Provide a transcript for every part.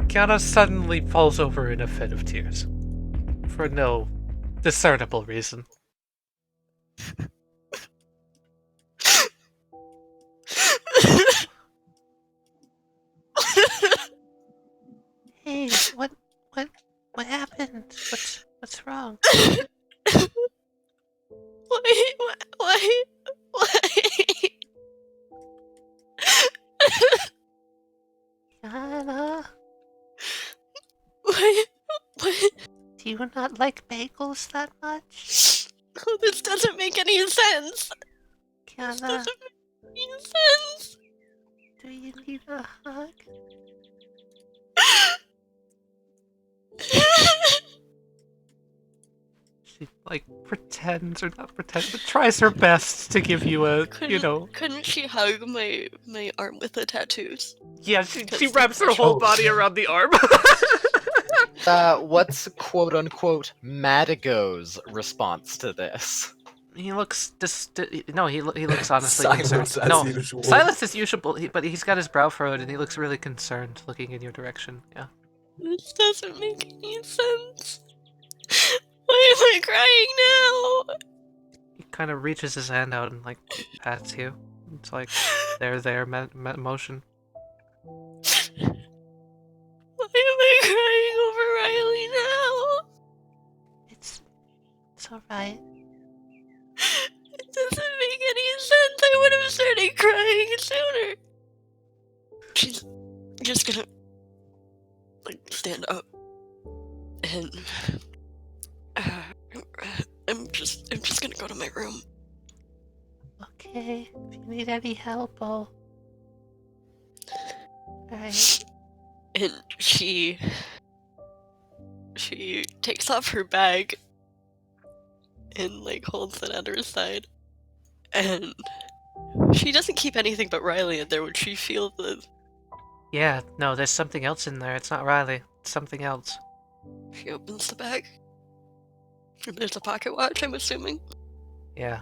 Keyana suddenly falls over in a fit of tears. For no discernible reason. Hey, what happened? What's wrong? Why? Keyana, What? do you not like bagels that much? Oh, this doesn't make any sense. This Keyana, doesn't make any sense. do you need a hug? She, like, pretends, or not pretends, but tries her best to give you a, Couldn't she hug my arm with the tattoos? Yeah, she wraps her whole body around the arm. What's quote-unquote Madigo's response to this? He looks no, he looks honestly Silence concerned. as No, usual. silence as usual, but he's got his brow furrowed and he looks really concerned, looking in your direction. Yeah. This doesn't make any sense. Why am I crying now? He kind of reaches his hand out and like pats you. It's like there motion. Why am I crying over Riley now? It's alright. It doesn't make any sense. I would have started crying sooner. She's just gonna like stand up and I'm just gonna go to my room. Okay, if you need any help, Alright. And she takes off her bag and like holds it at her side. And she doesn't keep anything but Riley in there. When she feels the... Yeah, no, there's something else in there. It's not Riley. It's something else. She opens the bag. And there's a pocket watch, I'm assuming. Yeah.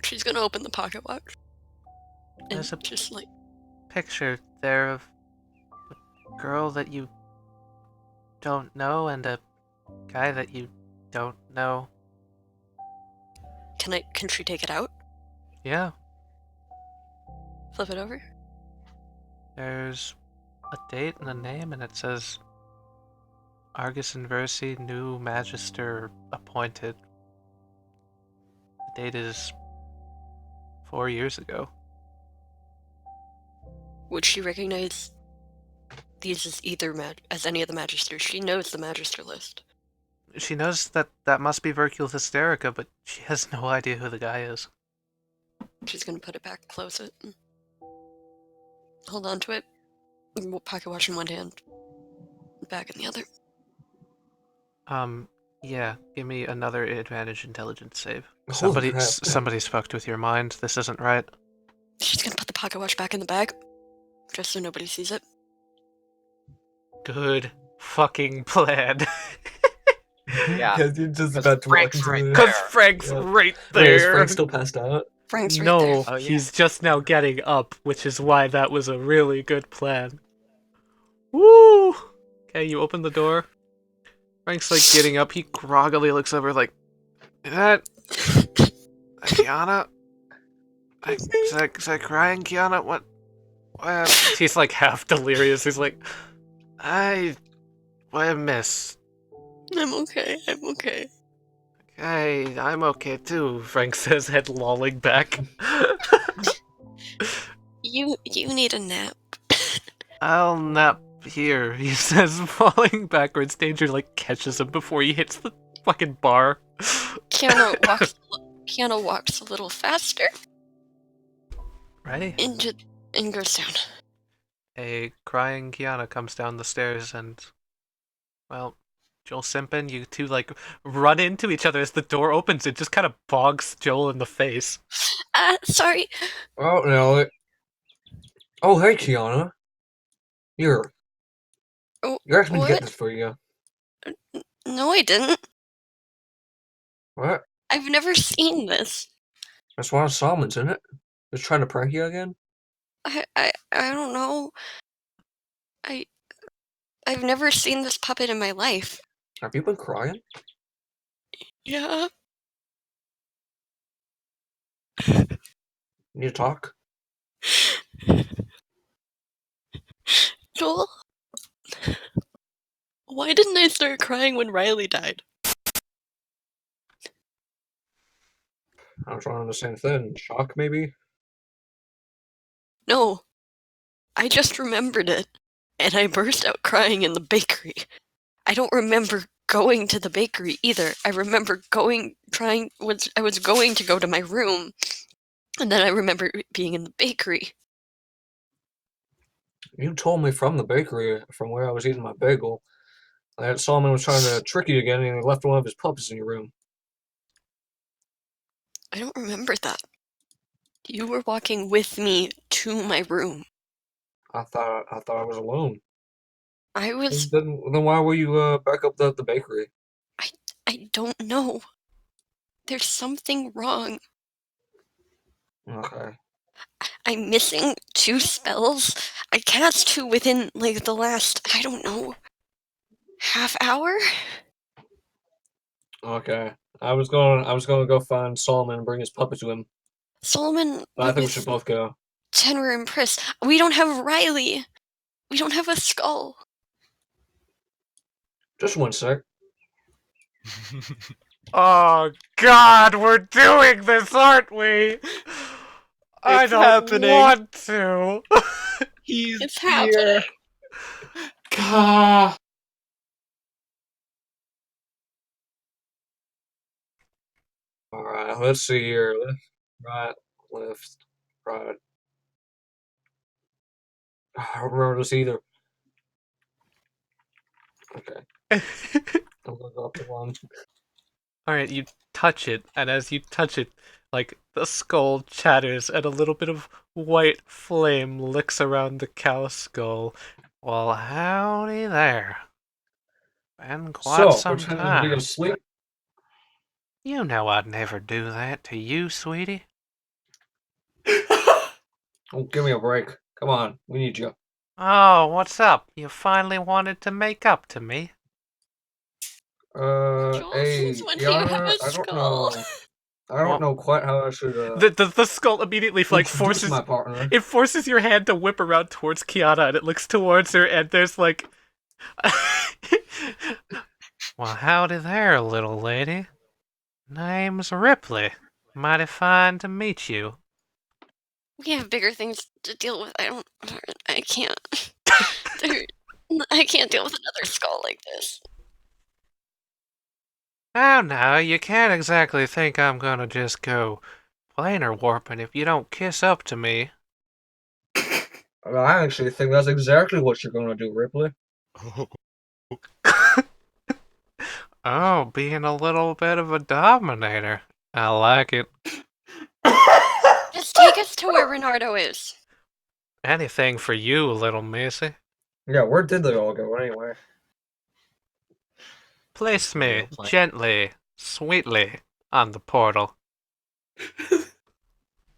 She's gonna open the pocket watch. And There's a just like... picture there of a girl that you don't know and a guy that you don't know. Can she take it out? Yeah. Flip it over? There's a date and a name, and it says Argus Inversi, new Magister appointed. The date is 4 years ago. Would she recognize these as as any of the Magisters? She knows the Magister list. She knows that must be Virgil Hysterica, but she has no idea who the guy is. She's gonna put it back, close it, and hold on to it. Pocket watch in one hand, bag in the other. Yeah, give me another advantage intelligence save. Holy crap. Somebody's fucked with your mind. This isn't right. She's gonna put the pocket watch back in the bag, just so nobody sees it. Good fucking plan. Yeah. Because you're just about to walk Frank's into right the... Because Frank's Yeah. right Wait, is there. Frank still passed out? Frank's right No, there. Oh, yeah. he's just now getting up, which is why that was a really good plan. Woo! Okay, you open the door. Frank's like getting up. He groggily looks over like, is that Keyana? Is that crying, Keyana? What? He's like half delirious. He's like, what I miss? I'm okay. Hey, I'm okay too, Frank says, head lolling back. You need a nap. I'll nap here, he says, falling backwards. Danger like catches him before he hits the fucking bar. Keyana walks a little faster Ready? and goes down. A crying Keyana comes down the stairs and, well, Joel Simpin, you two like run into each other as the door opens. It just kind of bogs Joel in the face. Sorry. Oh, no. Oh, hey, Keyana. Here. Oh, You asked me to what? get this for you. No, I didn't. What? I've never seen this. That's why Solomon's in it. Just trying to prank you again? I don't know. I've never seen this puppet in my life. Have you been crying? Yeah. Need to talk? Joel? Why didn't I start crying when Riley died? I was wondering the same thing. Shock, maybe? No. I just remembered it. And I burst out crying in the bakery. I don't remember going to the bakery either. I remember I was going to go to my room. And then I remember being in the bakery. You told me from the bakery, from where I was eating my bagel, that Solomon was trying to trick you again and he left one of his pups in your room. I don't remember that. You were walking with me to my room. I thought I was alone. I was... Then why were you back up the bakery? I don't know. There's something wrong. Okay. I'm missing 2 spells. I cast 2 within, like, the last, I don't know, half hour? Okay. I was gonna go find Solomon and bring his puppet to him. Solomon But I think we with should both go. Tenor and Priss. We don't have Riley. We don't have a skull. Just one sec. Oh God, we're doing this, aren't we? I It's don't happening. want to. He's It's happening. Gah. Alright, let's see here. Left, right, left, right. I don't remember this either. Okay. I'm gonna go up to one. Alright, you touch it, and as you touch it, like, the skull chatters, and a little bit of white flame licks around the cow skull. Well, howdy there. Been quite So, some pretending to be time. asleep. You know I'd never do that to you, sweetie. Oh, give me a break. Come on, we need you. Oh, what's up? You finally wanted to make up to me? Joel Hey, says when you have Keyana, a I don't skull. know. I don't know quite how I should The skull immediately like introduce forces my partner. it forces your hand to whip around towards Keyana, and it looks towards her, and there's like, well, howdy there, little lady. Name's Ripley. Mighty fine to meet you. We have bigger things to deal with. I can't. I can't deal with another skull like this. Now, you can't exactly think I'm gonna just go planar warping if you don't kiss up to me. I actually think that's exactly what you're gonna do, Ripley. Oh, being a little bit of a dominator. I like it. Just take us to where Renardo is. Anything for you, little missy. Yeah, where did they all go anyway? Place me Real plan. gently, sweetly on the portal.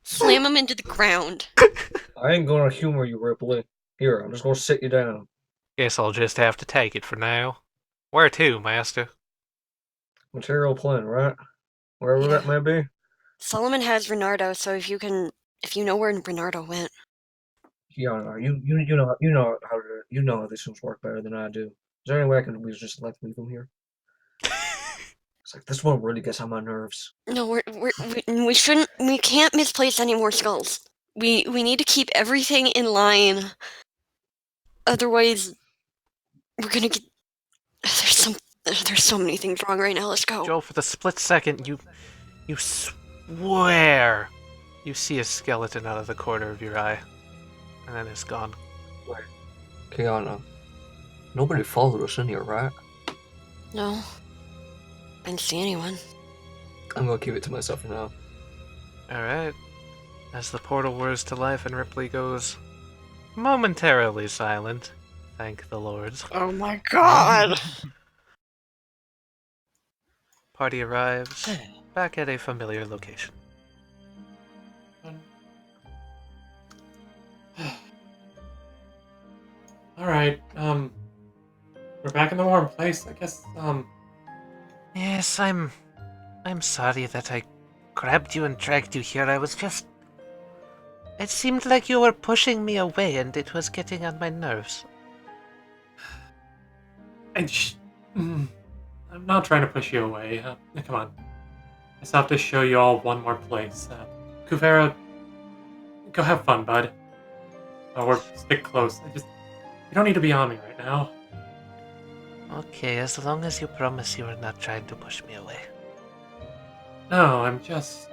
Slam him into the ground. I ain't gonna humor you, Ripley. Here, I'm just gonna sit you down. Guess I'll just have to take it for now. Where to, master? Material plane, right? Wherever Yeah. that may be. Solomon has Renardo, so if you know where Renardo went. Keyana, you know how these things work better than I do. Is there any way I can just leave him here? It's like this one really gets on my nerves. No, we can't misplace any more skulls. We need to keep everything in line. Otherwise, we're gonna get. There's so many things wrong right now. Let's go. Joel, for the split second, you swear you see a skeleton out of the corner of your eye. And then it's gone. Keyana, nobody followed us in here, right? No, I didn't see anyone. I'm gonna keep it to myself for now. Alright. As the portal whirs to life and Ripley goes momentarily silent. Thank the lords. Oh my god! Party arrives, back at a familiar location. Alright, we're back in the warm place. I guess, Yes, I'm sorry that I grabbed you and dragged you here. I was just... It seemed like you were pushing me away and it was getting on my nerves. I'm not trying to push you away. Come on. I just have to show you all one more place. Kuvera, go have fun, bud. Or stick close. You don't need to be on me right now. Okay, as long as you promise you are not trying to push me away. No, I'm just...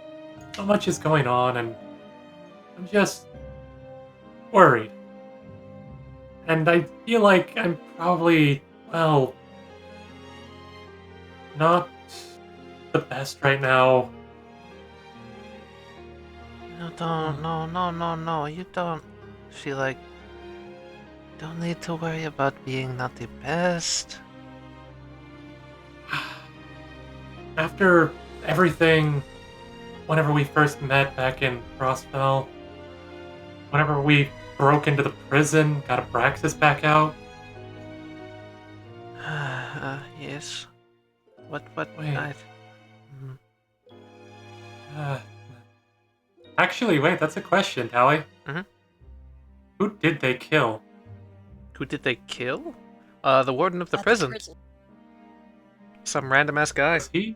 So much is going on, and I'm just... worried. And I feel like I'm probably, well... not the best right now. No, you don't feel like... Don't need to worry about being not the best. After everything, whenever we first met back in Frostfell, whenever we broke into the prison, got Abraxas back out. Yes. What, Wait. Hmm. Actually, wait, that's a question, Tally. Mhm. Who did they kill? Who did they kill? The warden of the prison. Some random ass guy. Was he?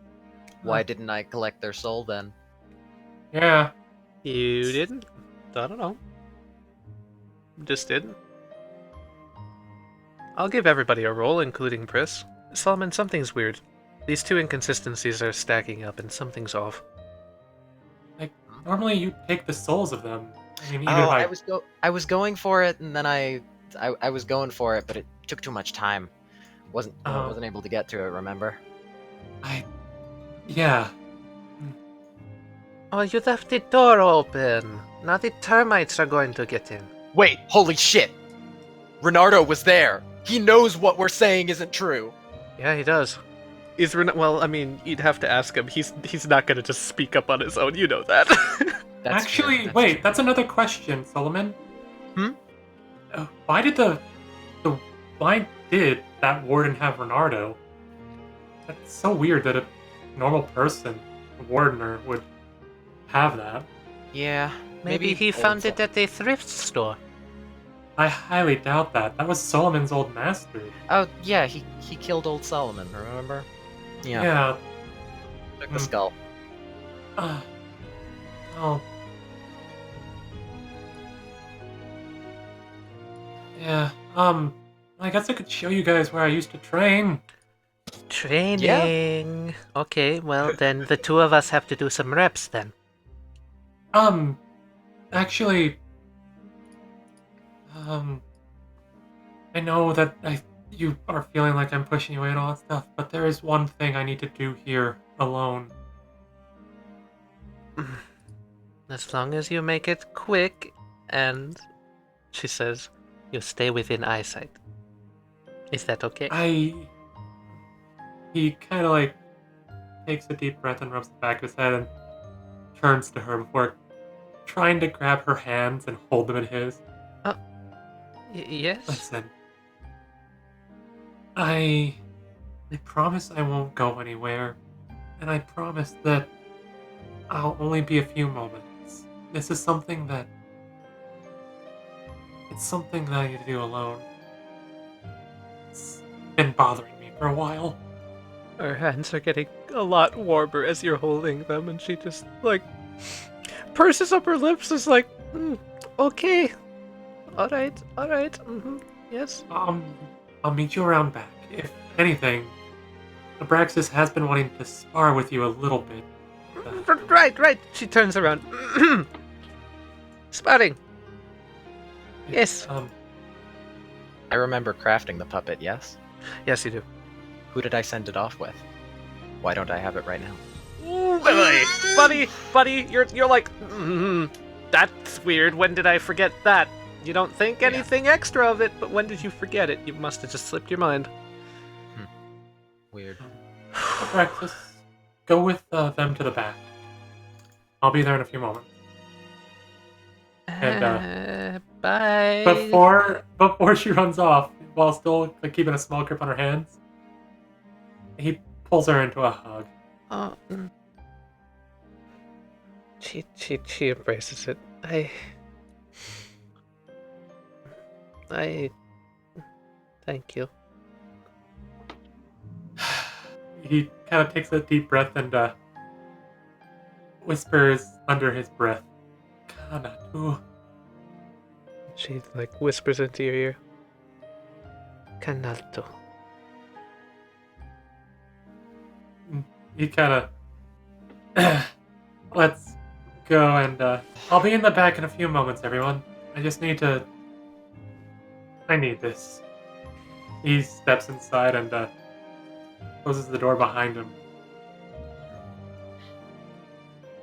Why didn't I collect their soul then? Yeah. You didn't? I don't know. Just didn't. I'll give everybody a roll, including Pris. Solomon, something's weird. These two inconsistencies are stacking up and something's off. Like, normally you take the souls of them. I mean, even Oh, if I was going for it, and then I was going for it, but it took too much time. Wasn't able to get to it. Remember? Yeah. Oh, you left the door open. Now the termites are going to get in. Wait! Holy shit! Renardo was there. He knows what we're saying isn't true. Yeah, he does. Well, I mean, you'd have to ask him. He's not gonna just speak up on his own. You know that. That's Actually, true. wait, that's another question, Solomon. Why did why did that warden have Renardo? That's so weird that a normal person, a wardener, would have that. Yeah. Maybe he found it at a thrift store. I highly doubt that. That was Solomon's old master. Oh yeah, he killed old Solomon. Remember? Yeah. Yeah. Took the skull. Oh. Yeah. I guess I could show you guys where I used to train. Training. Okay, well then the two of us have to do some reps then. Actually, I know that you are feeling like I'm pushing you away and all that stuff, but there is one thing I need to do here alone. As long as you make it quick and, she says, you stay within eyesight. Is that okay? He kind of like takes a deep breath and rubs the back of his head and turns to her before trying to grab her hands and hold them in his. Yes? Listen, I promise I won't go anywhere, and I promise that I'll only be a few moments. This is something that... It's something that I need to do alone. It's been bothering me for a while. Her hands are getting a lot warmer as you're holding them, and she just, like, purses up her lips, is like, okay. Alright, yes. I'll meet you around back. If anything, Abraxas has been wanting to spar with you a little bit. Right. She turns around. Sparring. Yes. I remember crafting the puppet. Yes. Yes, you do. Who did I send it off with? Why don't I have it right now? Buddy, you're like, that's weird. When did I forget that? You don't think anything extra of it, but when did you forget it? You must have just slipped your mind. Weird. Abraxas, go with them to the back. I'll be there in a few moments. And bye. before she runs off, while still like, keeping a small grip on her hands, he pulls her into a hug. Oh. She embraces it. I thank you. He kind of takes a deep breath and whispers under his breath, "Kanatu." She like whispers into your ear. Kanato. He kind of let's go, and I'll be in the back in a few moments, everyone. I just need to. I need this. He steps inside and closes the door behind him.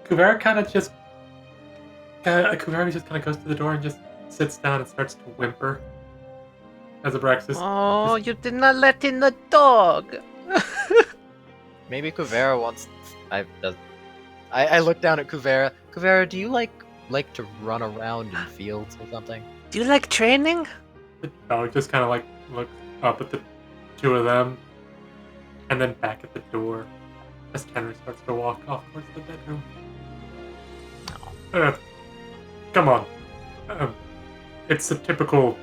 Kuvera just kind of goes to the door and just sits down and starts to whimper as Abraxas. Oh, you did not let in the dog. Maybe Kuvera wants. I look down at Kuvera. Kuvera, do you like to run around in fields or something? Do you like training? The dog just kind of like looks up at the two of them, and then back at the door as Henry starts to walk off towards the bedroom. Come on. It's a typical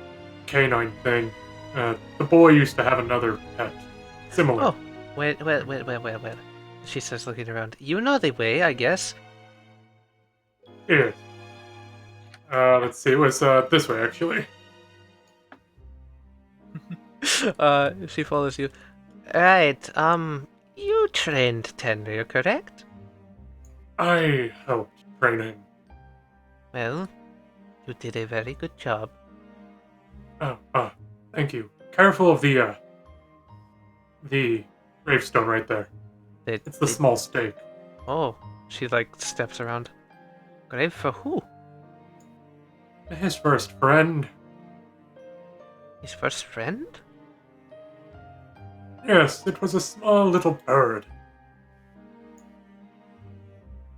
canine thing. The boy used to have another pet. Similar. Oh, wait. She starts looking around. You know the way, I guess. Yes. Let's see. It was this way, actually. She follows you. Right, you trained Tenrir, correct? I helped train him. Well, you did a very good job. Thank you. Careful of the gravestone right there. It's the small stake. Oh, she like steps around. Grave for who? His first friend. His first friend? Yes, it was a small little bird.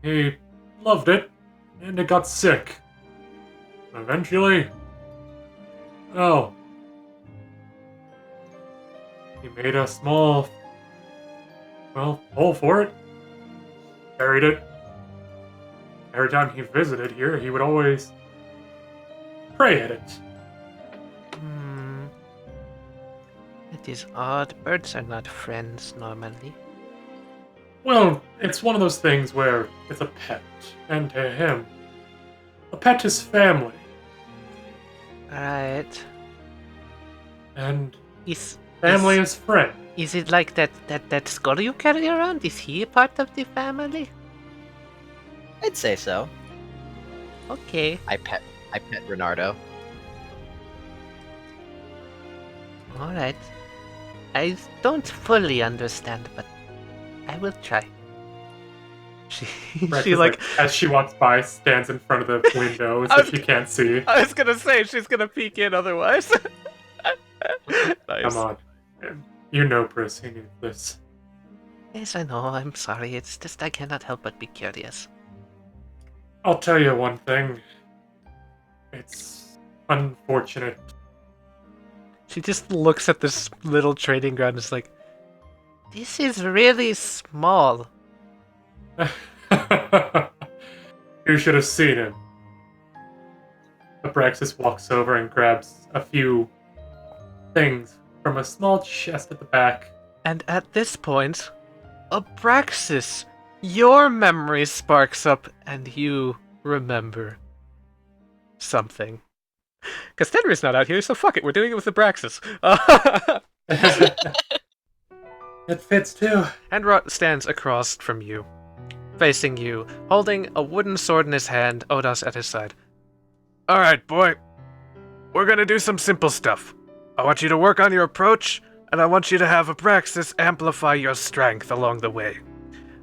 He loved it, and it got sick. Eventually, well, he made a small, hole for it, buried it. Every time he visited here, he would always pray at it. It is odd. Birds are not friends normally. Well, it's one of those things where it's a pet, and to him, a pet is family. Right. And family is friend. Is it like that skull you carry around? Is he a part of the family? I'd say so. Okay. I pet Renardo. Alright. I don't fully understand, but I will try. She like as she walks by, stands in front of the window as if she can't see. I was gonna say she's gonna peek in otherwise. Nice. Come on, you know Pris, you need this. Yes, I know. I'm sorry. It's just I cannot help but be curious. I'll tell you one thing. It's unfortunate. She just looks at this little trading ground and is like, this is really small. You should have seen him. Abraxas walks over and grabs a few things from a small chest at the back. And at this point, Abraxas, your memory sparks up and you remember something. Because Tenry's not out here, so fuck it, we're doing it with Abraxas. It fits too. Handrot stands across from you, facing you, holding a wooden sword in his hand, Odahs at his side. Alright, boy. We're gonna do some simple stuff. I want you to work on your approach, and I want you to have Abraxas amplify your strength along the way.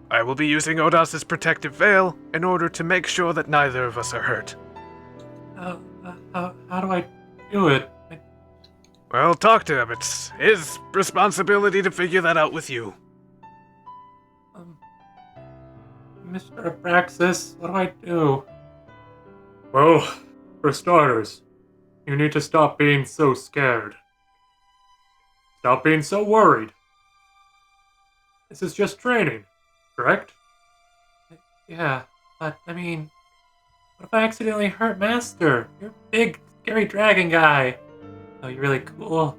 I will be using Odahs' protective veil in order to make sure that neither of us are hurt. How do I do it? Well, talk to him. It's his responsibility to figure that out with you. Mr. Abraxas, what do I do? Well, for starters, you need to stop being so scared. Stop being so worried. This is just training, correct? Yeah, but, I mean, what if I accidentally hurt Master? You're a big, scary dragon guy. Oh, you're really cool.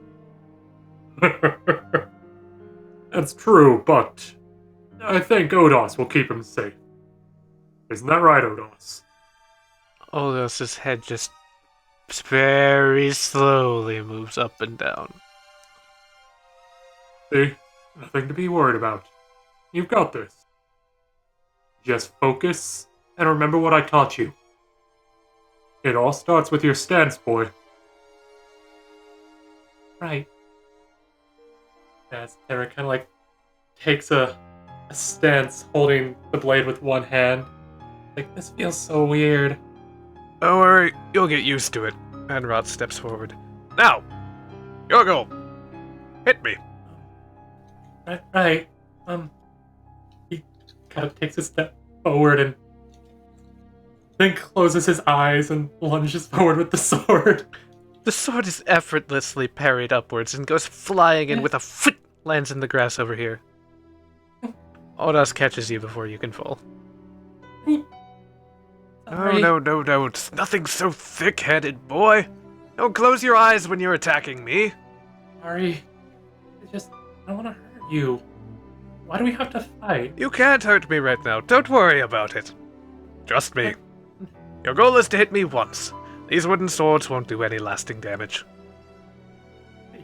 That's true, but I think Odahs will keep him safe. Isn't that right, Odahs? Odahs' head just very slowly moves up and down. See? Nothing to be worried about. You've got this. Just focus and remember what I taught you. It all starts with your stance, boy. Right. As Terra kind of like takes a stance holding the blade with one hand. Like, this feels so weird. Don't worry, you'll get used to it. And Rod steps forward. Now, your goal. Hit me. Right. He kind of takes a step forward and then closes his eyes and lunges forward with the sword. The sword is effortlessly parried upwards and goes flying in with a foot, lands in the grass over here. Odahs catches you before you can fall. Sorry. No, it's nothing so thick-headed, boy. Don't close your eyes when you're attacking me. Sorry. I don't want to hurt you. Why do we have to fight? You can't hurt me right now. Don't worry about it. Trust me. Your goal is to hit me once. These wooden swords won't do any lasting damage.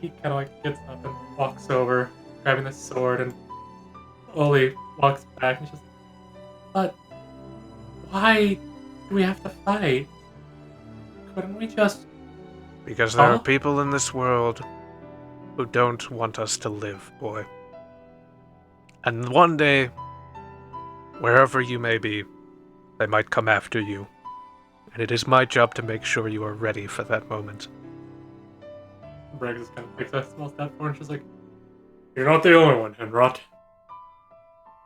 He kind of like gets up and walks over, grabbing the sword, and slowly walks back and just... But why do we have to fight? Couldn't we just... Because there are people in this world who don't want us to live, boy. And one day, wherever you may be, they might come after you. And it is my job to make sure you are ready for that moment. Bragg just kind of takes a small step forward and she's like, "You're not the only one, Henrot.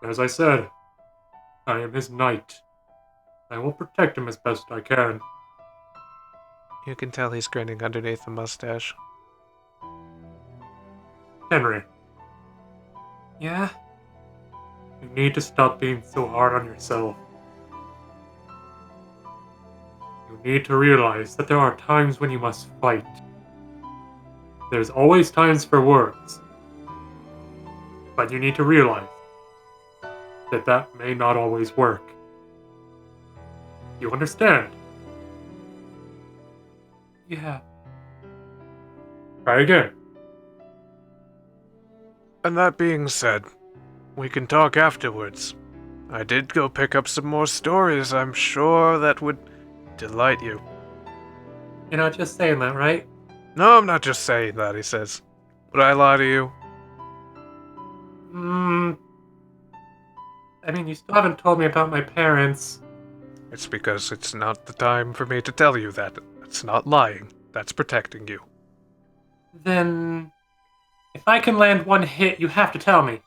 As I said, I am his knight. I will protect him as best I can." You can tell he's grinning underneath the mustache. Henry. Yeah? You need to stop being so hard on yourself. You need to realize that there are times when you must fight. There's always times for words. But you need to realize that that may not always work. You understand? Yeah. Try again. And that being said, we can talk afterwards. I did go pick up some more stories. I'm sure that would delight you. You're not just saying that, right? No, I'm not just saying that, he says. Would I lie to you? I mean, you still haven't told me about my parents. It's because it's not the time for me to tell you that. It's not lying. That's protecting you. Then... if I can land one hit, you have to tell me.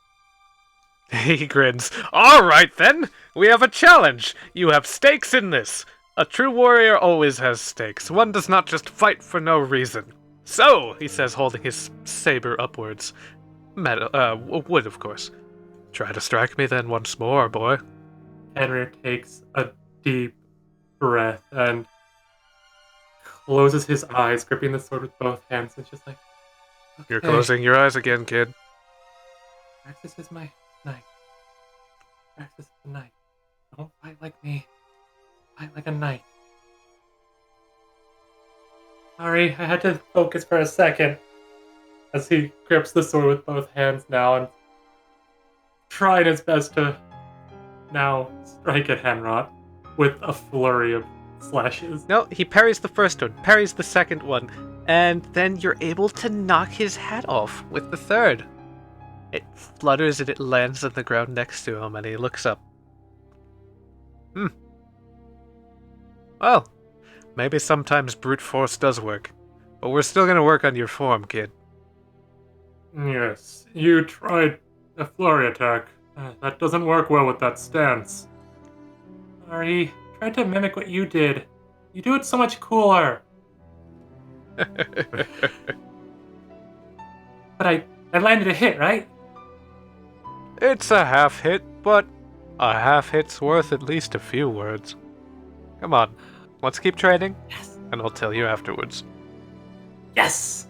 He grins. All right, then. We have a challenge. You have stakes in this. A true warrior always has stakes. One does not just fight for no reason. So, he says, holding his saber upwards. Metal, wood, of course. Try to strike me then once more, boy. Henry takes a deep breath and closes his eyes, gripping the sword with both hands. It's just like, okay. You're closing your eyes again, kid. Praxis is my knight. Praxis is the knight. Don't fight like me. Fight like a knight. Sorry, I had to focus for a second. As he grips the sword with both hands now and trying his best to now strike at Henrot with a flurry of slashes. No, he parries the first one, parries the second one, and then you're able to knock his hat off with the third. It flutters and it lands on the ground next to him, and he looks up. Well, maybe sometimes brute force does work, but we're still gonna work on your form, kid. Yes, you tried a flurry attack. That doesn't work well with that stance. Sorry. Tried to mimic what you did. You do it so much cooler. But I landed a hit, right? It's a half hit, but a half hit's worth at least a few words. Come on, let's keep training, Yes. and I'll tell you afterwards. Yes!